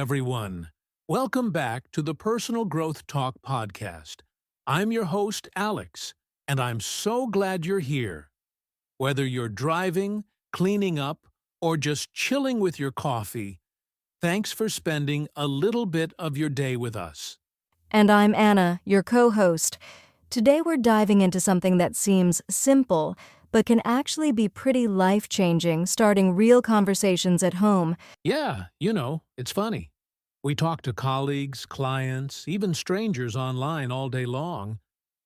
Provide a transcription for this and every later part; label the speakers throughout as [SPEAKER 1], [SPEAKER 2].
[SPEAKER 1] everyone. Welcome back to the Personal Growth Talk podcast. I'm your host, Alex, and I'm so glad you're here. Whether you're driving, cleaning up, or just chilling with your coffee, thanks for spending a little bit of your day with us.
[SPEAKER 2] And I'm Anna, your co-host. Today we're diving into something that seems simple, but can actually be pretty life-changing, starting real conversations at home.
[SPEAKER 1] Yeah, it's funny. We talk to colleagues, clients, even strangers online all day long,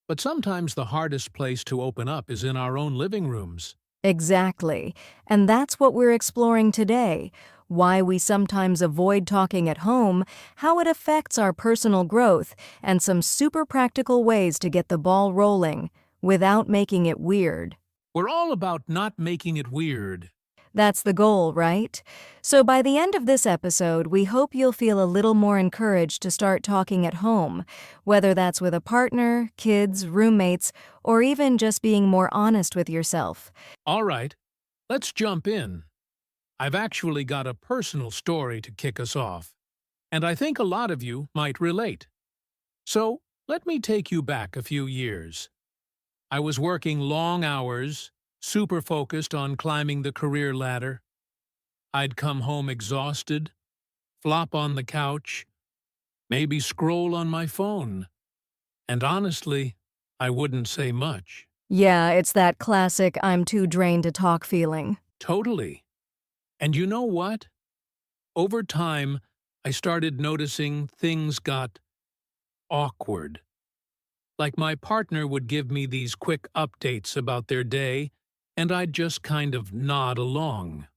[SPEAKER 1] but sometimes the hardest place to open up is in our own living rooms.
[SPEAKER 2] Exactly. And that's what we're exploring today. Why we sometimes avoid talking at home, how it affects our personal growth, and some super practical ways to get the ball rolling without making it weird.
[SPEAKER 1] We're all about not making it weird.
[SPEAKER 2] That's the goal, right? So by the end of this episode, we hope you'll feel a little more encouraged to start talking at home, whether that's with a partner, kids, roommates, or even just being more honest with yourself.
[SPEAKER 1] All right, let's jump in. I've actually got a personal story to kick us off, and I think a lot of you might relate. So, let me take you back a few years. I was working long hours, super focused on climbing the career ladder. I'd come home exhausted, flop on the couch, maybe scroll on my phone. And honestly, I wouldn't say much.
[SPEAKER 2] Yeah, it's that classic I'm too drained to talk feeling.
[SPEAKER 1] Totally. And you know what? Over time, I started noticing things got awkward. Like my partner would give me these quick updates about their day, and I'd just kind of nod along.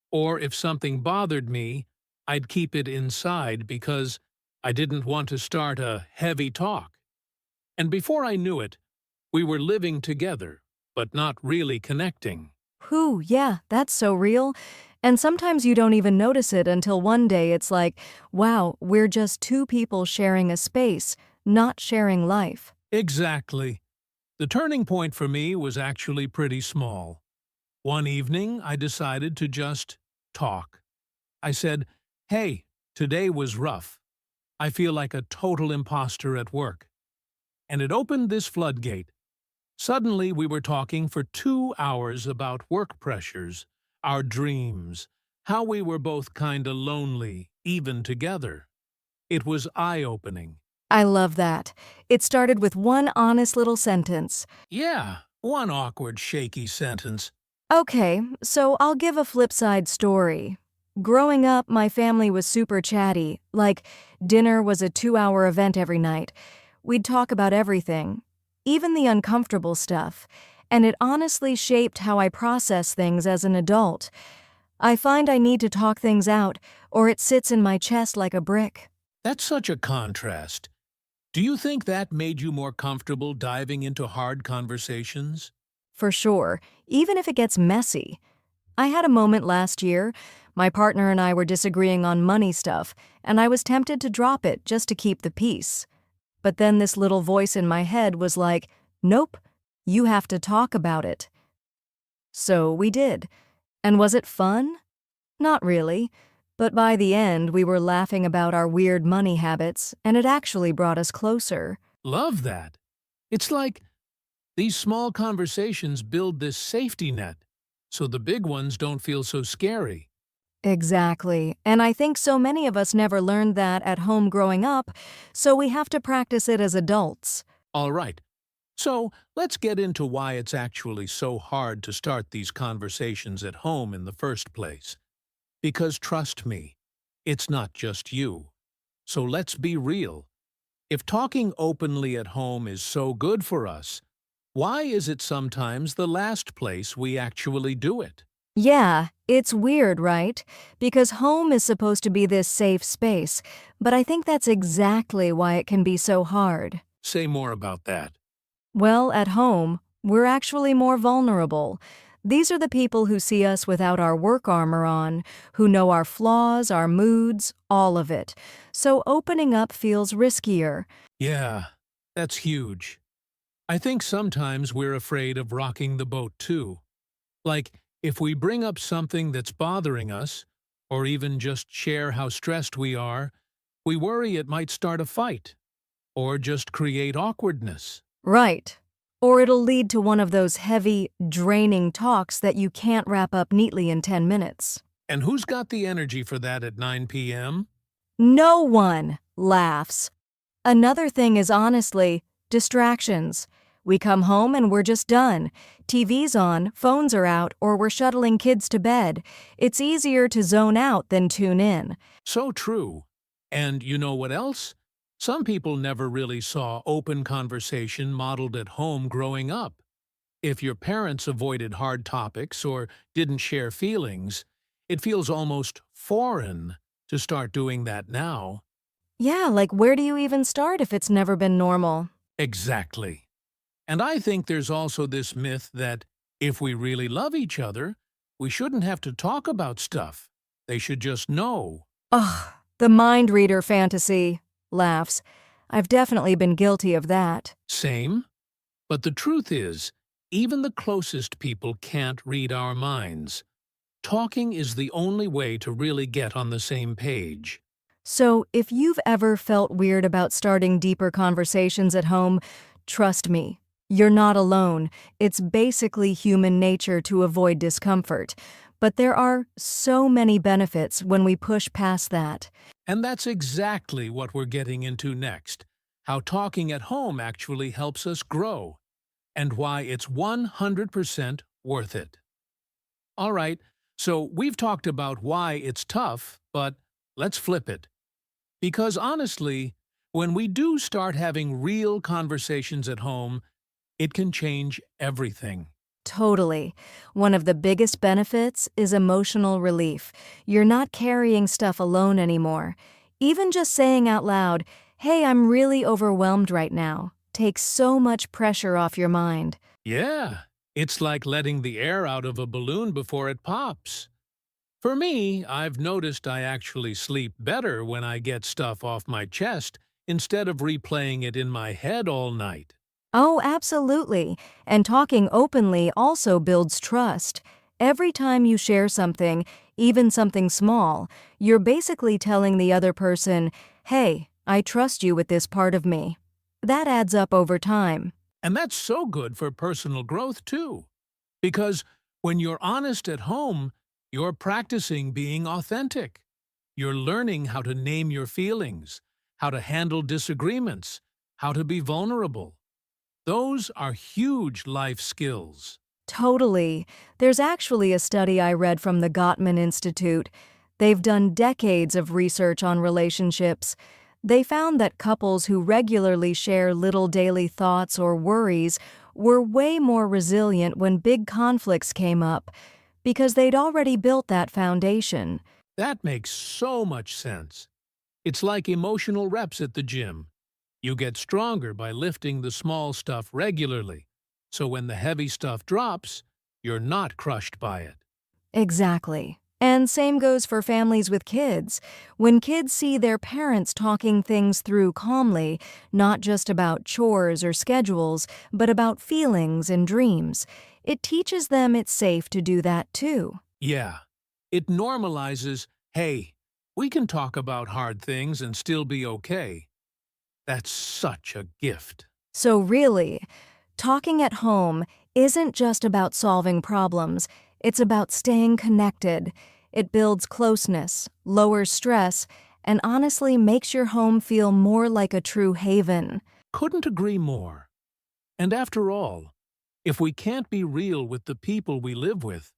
[SPEAKER 1] Or if something bothered me, I'd keep it inside because I didn't want to start a heavy talk. And before I knew it, we were living together, but not really connecting.
[SPEAKER 2] Whew, yeah, that's so real. And sometimes you don't even notice it until one day it's like, wow, we're just two people sharing a space, not sharing life.
[SPEAKER 1] Exactly. The turning point for me was actually pretty small. One evening, I decided to just talk. I said, "Hey, today was rough. I feel like a total imposter at work." And it opened this floodgate. Suddenly, we were talking for 2 hours about work pressures, our dreams, how we were both kinda lonely, even together. It was eye-opening.
[SPEAKER 2] I love that. It started with one honest little sentence.
[SPEAKER 1] Yeah, one awkward, shaky sentence.
[SPEAKER 2] Okay, so I'll give a flip side story. Growing up, my family was super chatty. Like, dinner was a 2-hour event every night. We'd talk about everything, even the uncomfortable stuff. And it honestly shaped how I process things as an adult. I find I need to talk things out, or it sits in my chest like a brick.
[SPEAKER 1] That's such a contrast. Do you think that made you more comfortable diving into hard conversations?
[SPEAKER 2] For sure, even if it gets messy. I had a moment last year. My partner and I were disagreeing on money stuff, and I was tempted to drop it just to keep the peace. But then this little voice in my head was like, nope, you have to talk about it. So we did. And was it fun? Not really. But by the end, we were laughing about our weird money habits, and it actually brought us closer.
[SPEAKER 1] Love that. It's like these small conversations build this safety net, so the big ones don't feel so scary.
[SPEAKER 2] Exactly. And I think so many of us never learned that at home growing up, so we have to practice it as adults.
[SPEAKER 1] All right. So let's get into why it's actually so hard to start these conversations at home in the first place. Because trust me, it's not just you. So let's be real. If talking openly at home is so good for us, why is it sometimes the last place we actually do it?
[SPEAKER 2] Yeah, it's weird, right? Because home is supposed to be this safe space, but I think that's exactly why it can be so hard.
[SPEAKER 1] Say more about that.
[SPEAKER 2] Well, at home, we're actually more vulnerable. These are the people who see us without our work armor on, who know our flaws, our moods, all of it. So opening up feels riskier.
[SPEAKER 1] Yeah, that's huge. I think sometimes we're afraid of rocking the boat too. Like, if we bring up something that's bothering us, or even just share how stressed we are, we worry it might start a fight or just create awkwardness.
[SPEAKER 2] Right. Or it'll lead to one of those heavy, draining talks that you can't wrap up neatly in 10 minutes.
[SPEAKER 1] And who's got the energy for that at 9 p.m.?
[SPEAKER 2] No one laughs. Another thing is honestly, distractions. We come home and we're just done. TV's on, phones are out, or we're shuttling kids to bed. It's easier to zone out than tune in.
[SPEAKER 1] So true. And you know what else? Some people never really saw open conversation modeled at home growing up. If your parents avoided hard topics or didn't share feelings, it feels almost foreign to start doing that now.
[SPEAKER 2] Yeah, like where do you even start if it's never been normal?
[SPEAKER 1] Exactly. And I think there's also this myth that if we really love each other, we shouldn't have to talk about stuff. They should just know.
[SPEAKER 2] Ugh, the mind reader fantasy. Laughs. I've definitely been guilty of that.
[SPEAKER 1] Same. But the truth is, even the closest people can't read our minds. Talking is the only way to really get on the same page.
[SPEAKER 2] So, if you've ever felt weird about starting deeper conversations at home, trust me, you're not alone. It's basically human nature to avoid discomfort. But there are so many benefits when we push past that.
[SPEAKER 1] And that's exactly what we're getting into next. How talking at home actually helps us grow. And why it's 100% worth it. All right, so we've talked about why it's tough, but let's flip it. Because honestly, when we do start having real conversations at home, it can change everything.
[SPEAKER 2] Totally. One of the biggest benefits is emotional relief. You're not carrying stuff alone anymore. Even just saying out loud, "Hey, I'm really overwhelmed right now," takes so much pressure off your mind.
[SPEAKER 1] Yeah, it's like letting the air out of a balloon before it pops. For me, I've noticed I actually sleep better when I get stuff off my chest instead of replaying it in my head all night.
[SPEAKER 2] Oh, absolutely. And talking openly also builds trust. Every time you share something, even something small, you're basically telling the other person, "Hey, I trust you with this part of me." That adds up over time.
[SPEAKER 1] And that's so good for personal growth, too. Because when you're honest at home, you're practicing being authentic. You're learning how to name your feelings, how to handle disagreements, how to be vulnerable. Those are huge life skills.
[SPEAKER 2] Totally. There's actually a study I read from the Gottman Institute. They've done decades of research on relationships. They found that couples who regularly share little daily thoughts or worries were way more resilient when big conflicts came up because they'd already built that foundation.
[SPEAKER 1] That makes so much sense. It's like emotional reps at the gym. You get stronger by lifting the small stuff regularly, so when the heavy stuff drops, you're not crushed by it.
[SPEAKER 2] Exactly. And same goes for families with kids. When kids see their parents talking things through calmly, not just about chores or schedules, but about feelings and dreams, it teaches them it's safe to do that too.
[SPEAKER 1] Yeah, it normalizes, hey, we can talk about hard things and still be okay. That's such a gift.
[SPEAKER 2] So really, talking at home isn't just about solving problems, it's about staying connected. It builds closeness, lowers stress, and honestly makes your home feel more like a true haven.
[SPEAKER 1] Couldn't agree more. And after all, if we can't be real with the people we live with,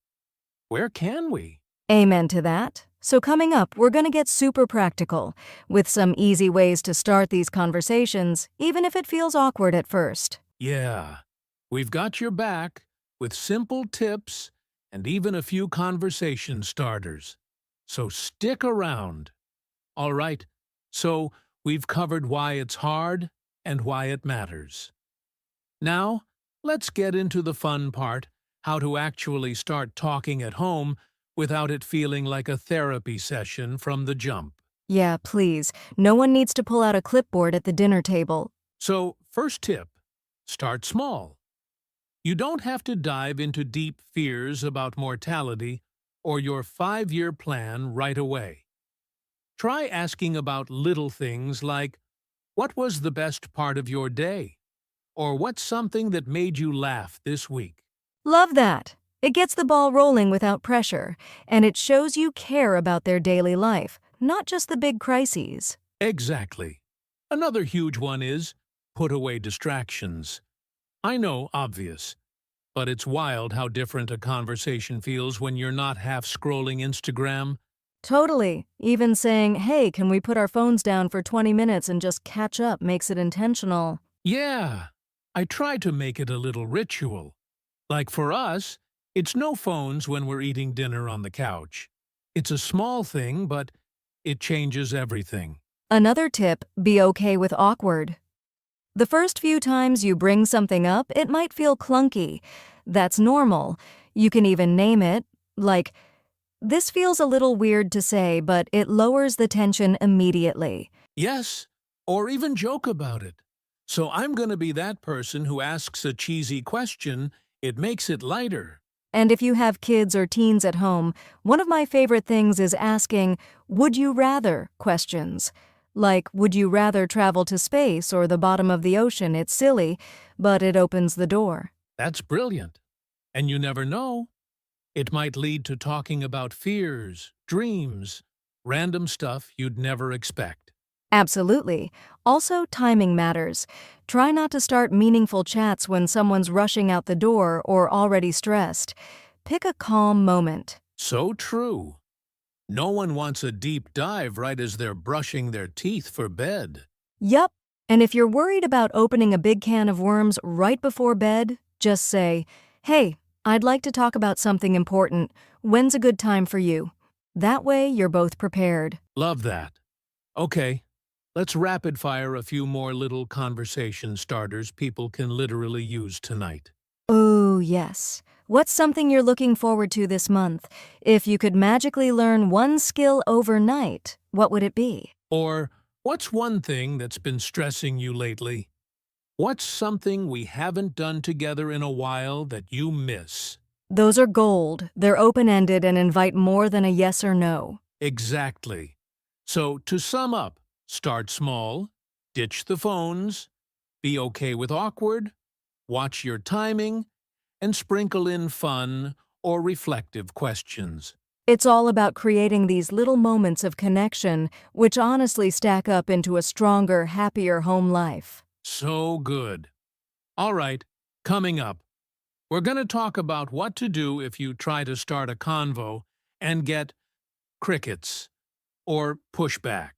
[SPEAKER 1] where can we?
[SPEAKER 2] Amen to that. So coming up, we're going to get super practical with some easy ways to start these conversations, even if it feels awkward at first.
[SPEAKER 1] Yeah, we've got your back with simple tips and even a few conversation starters. So stick around. All right, so we've covered why it's hard and why it matters. Now, let's get into the fun part, how to actually start talking at home without it feeling like a therapy session from the jump.
[SPEAKER 2] Yeah, please. No one needs to pull out a clipboard at the dinner table.
[SPEAKER 1] So, first tip, start small. You don't have to dive into deep fears about mortality or your 5-year plan right away. Try asking about little things like, what was the best part of your day? Or what's something that made you laugh this week?
[SPEAKER 2] Love that. It gets the ball rolling without pressure, and it shows you care about their daily life, not just the big crises.
[SPEAKER 1] Exactly. Another huge one is put away distractions. I know, obvious, but it's wild how different a conversation feels when you're not half scrolling Instagram.
[SPEAKER 2] Totally. Even saying, hey, can we put our phones down for 20 minutes and just catch up makes it intentional.
[SPEAKER 1] Yeah, I try to make it a little ritual. Like for us, it's no phones when we're eating dinner on the couch. It's a small thing, but it changes everything.
[SPEAKER 2] Another tip, be okay with awkward. The first few times you bring something up, it might feel clunky. That's normal. You can even name it, like, this feels a little weird to say, but it lowers the tension immediately.
[SPEAKER 1] Yes, or even joke about it. So I'm going to be that person who asks a cheesy question. It makes it lighter.
[SPEAKER 2] And if you have kids or teens at home, one of my favorite things is asking, would you rather questions. Like, would you rather travel to space or the bottom of the ocean? It's silly, but it opens the door.
[SPEAKER 1] That's brilliant. And you never know. It might lead to talking about fears, dreams, random stuff you'd never expect.
[SPEAKER 2] Absolutely. Also, timing matters. Try not to start meaningful chats when someone's rushing out the door or already stressed. Pick a calm moment.
[SPEAKER 1] So true. No one wants a deep dive right as they're brushing their teeth for bed.
[SPEAKER 2] Yup. And if you're worried about opening a big can of worms right before bed, just say, hey, I'd like to talk about something important. When's a good time for you? That way, you're both prepared.
[SPEAKER 1] Love that. Okay, let's rapid fire a few more little conversation starters people can literally use tonight.
[SPEAKER 2] Oh, yes. What's something you're looking forward to this month? If you could magically learn one skill overnight, what would it be?
[SPEAKER 1] Or, what's one thing that's been stressing you lately? What's something we haven't done together in a while that you miss?
[SPEAKER 2] Those are gold. They're open-ended and invite more than a yes or no.
[SPEAKER 1] Exactly. So, to sum up, start small, ditch the phones, be okay with awkward, watch your timing, and sprinkle in fun or reflective questions.
[SPEAKER 2] It's all about creating these little moments of connection, which honestly stack up into a stronger, happier home life.
[SPEAKER 1] So good. All right, coming up, we're going to talk about what to do if you try to start a convo and get crickets or pushback,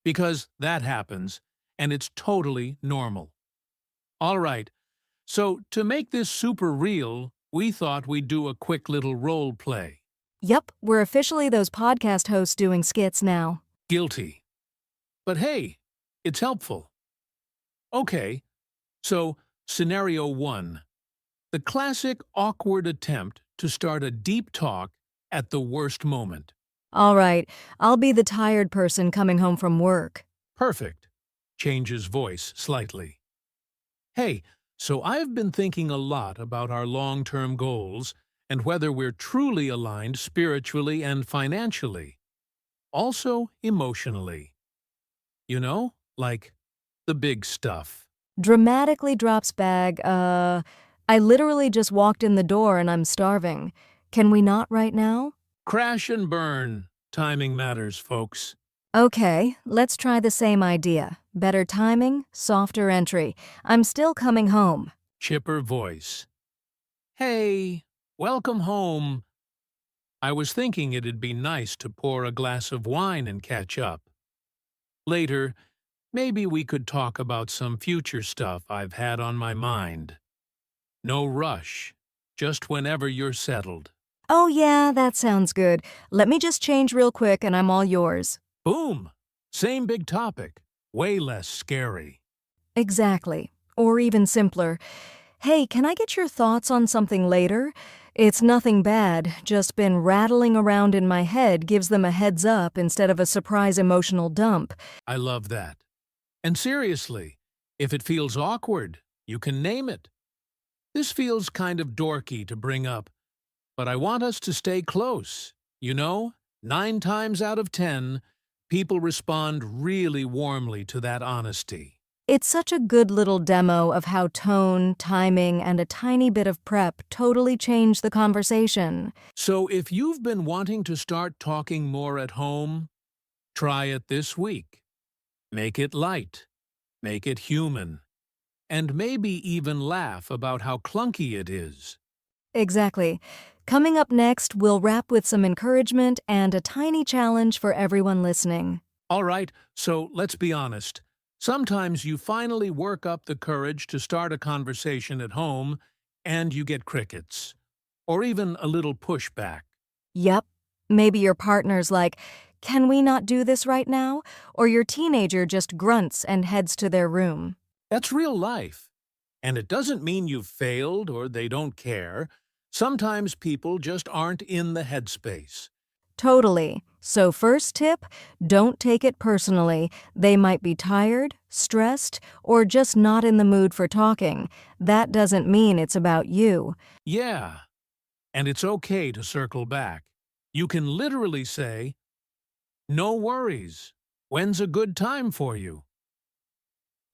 [SPEAKER 1] because that happens, and it's totally normal. All right, so to make this super real, we thought we'd do a quick little role play.
[SPEAKER 2] Yup, we're officially those podcast hosts doing skits now.
[SPEAKER 1] Guilty. But hey, it's helpful. Okay, so scenario 1. The classic awkward attempt to start a deep talk at the worst moment.
[SPEAKER 2] All right, I'll be the tired person coming home from work.
[SPEAKER 1] Perfect. Changes voice slightly. Hey, so I've been thinking a lot about our long-term goals and whether we're truly aligned spiritually and financially. Also emotionally. You know, like the big stuff.
[SPEAKER 2] Dramatically drops bag, I literally just walked in the door and I'm starving. Can we not right now?
[SPEAKER 1] Crash and burn. Timing matters, folks.
[SPEAKER 2] Okay, let's try the same idea. Better timing, softer entry. I'm still coming home.
[SPEAKER 1] Chipper voice. Hey, welcome home. I was thinking it'd be nice to pour a glass of wine and catch up. Later, maybe we could talk about some future stuff I've had on my mind. No rush, just whenever you're settled.
[SPEAKER 2] Oh yeah, that sounds good. Let me just change real quick and I'm all yours.
[SPEAKER 1] Boom! Same big topic, way less scary.
[SPEAKER 2] Exactly. Or even simpler. Hey, can I get your thoughts on something later? It's nothing bad, just been rattling around in my head gives them a heads up instead of a surprise emotional dump.
[SPEAKER 1] I love that. And seriously, if it feels awkward, you can name it. This feels kind of dorky to bring up, but I want us to stay close. You know, 9 times out of 10, people respond really warmly to that honesty.
[SPEAKER 2] It's such a good little demo of how tone, timing, and a tiny bit of prep totally change the conversation.
[SPEAKER 1] So if you've been wanting to start talking more at home, try it this week. Make it light, make it human, and maybe even laugh about how clunky it is.
[SPEAKER 2] Exactly. Coming up next, we'll wrap with some encouragement and a tiny challenge for everyone listening.
[SPEAKER 1] All right, so let's be honest. Sometimes you finally work up the courage to start a conversation at home and you get crickets, or even a little pushback.
[SPEAKER 2] Yep. Maybe your partner's like, "Can we not do this right now?" Or your teenager just grunts and heads to their room.
[SPEAKER 1] That's real life. And it doesn't mean you've failed or they don't care. Sometimes people just aren't in the headspace.
[SPEAKER 2] Totally. So first tip, don't take it personally. They might be tired, stressed, or just not in the mood for talking. That doesn't mean it's about you.
[SPEAKER 1] Yeah, and it's okay to circle back. You can literally say, "No worries. When's a good time for you?"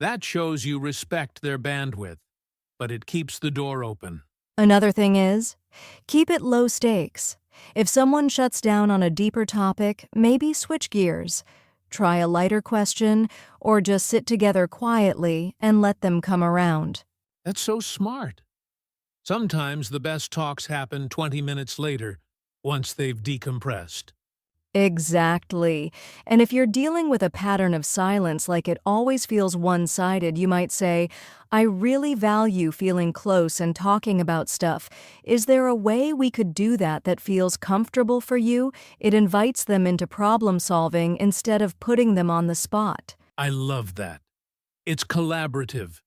[SPEAKER 1] That shows you respect their bandwidth, but it keeps the door open.
[SPEAKER 2] Another thing is, keep it low stakes. If someone shuts down on a deeper topic, maybe switch gears. Try a lighter question, or just sit together quietly and let them come around.
[SPEAKER 1] That's so smart. Sometimes the best talks happen 20 minutes later, once they've decompressed.
[SPEAKER 2] Exactly. And if you're dealing with a pattern of silence like it always feels one-sided, you might say, "I really value feeling close and talking about stuff. Is there a way we could do that that feels comfortable for you?" It invites them into problem solving instead of putting them on the spot.
[SPEAKER 1] I love that. It's collaborative.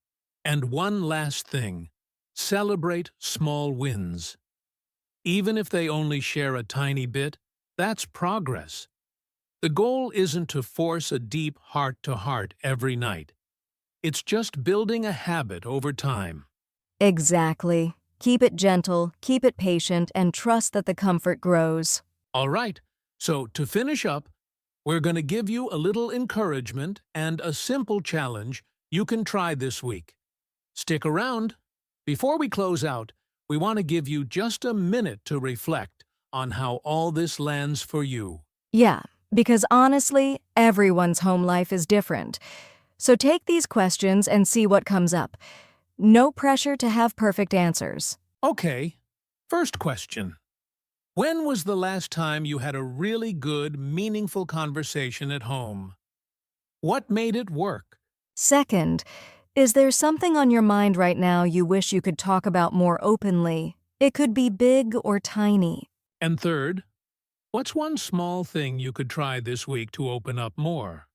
[SPEAKER 1] And one last thing, celebrate small wins. Even if they only share a tiny bit, that's progress. The goal isn't to force a deep heart-to-heart every night. It's just building a habit over time.
[SPEAKER 2] Exactly. Keep it gentle, keep it patient, and trust that the comfort grows.
[SPEAKER 1] All right, so to finish up, we're going to give you a little encouragement and a simple challenge you can try this week. Stick around. Before we close out, we want to give you just a minute to reflect on how all this lands for you.
[SPEAKER 2] Yeah, because honestly, everyone's home life is different. So take these questions and see what comes up. No pressure to have perfect answers.
[SPEAKER 1] Okay, first question. When was the last time you had a really good, meaningful conversation at home? What made it work?
[SPEAKER 2] Second, is there something on your mind right now you wish you could talk about more openly? It could be big or tiny.
[SPEAKER 1] And third, what's one small thing you could try this week to open up more?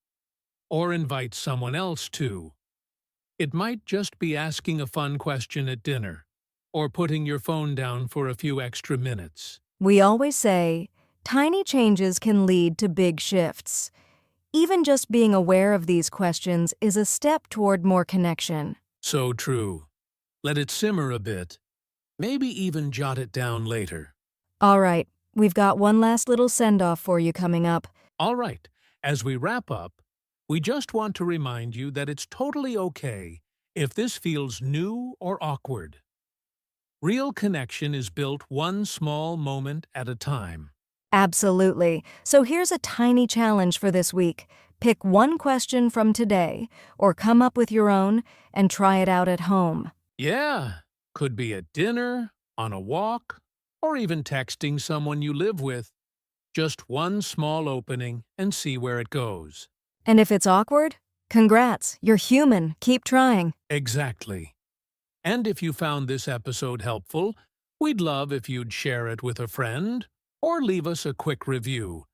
[SPEAKER 1] Or invite someone else to? It might just be asking a fun question at dinner, or putting your phone down for a few extra minutes.
[SPEAKER 2] We always say, tiny changes can lead to big shifts. Even just being aware of these questions is a step toward more connection.
[SPEAKER 1] So true. Let it simmer a bit. Maybe even jot it down later.
[SPEAKER 2] All right, we've got one last little send-off for you coming up.
[SPEAKER 1] All right, as we wrap up, we just want to remind you that it's totally okay if this feels new or awkward. Real connection is built one small moment at a time.
[SPEAKER 2] Absolutely. So here's a tiny challenge for this week. Pick one question from today, or come up with your own, and try it out at home.
[SPEAKER 1] Yeah, could be at dinner, on a walk, or even texting someone you live with. Just one small opening and see where it goes.
[SPEAKER 2] And if it's awkward, congrats, you're human. Keep trying.
[SPEAKER 1] Exactly. And if you found this episode helpful, we'd love if you'd share it with a friend or leave us a quick review.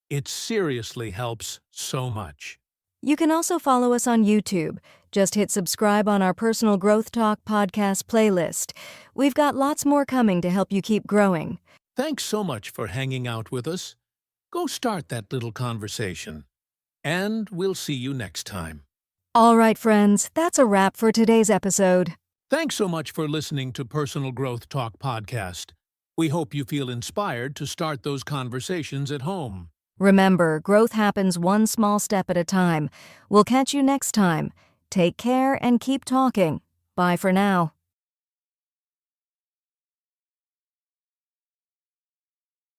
[SPEAKER 1] It seriously helps so much.
[SPEAKER 2] You can also follow us on YouTube. Just hit subscribe on our Personal Growth Talk podcast playlist. We've got lots more coming to help you keep growing.
[SPEAKER 1] Thanks so much for hanging out with us. Go start that little conversation. And we'll see you next time.
[SPEAKER 2] All right, friends, that's a wrap for today's episode.
[SPEAKER 1] Thanks so much for listening to Personal Growth Talk podcast. We hope you feel inspired to start those conversations at home.
[SPEAKER 2] Remember, growth happens one small step at a time. We'll catch you next time. Take care and keep talking. Bye for now.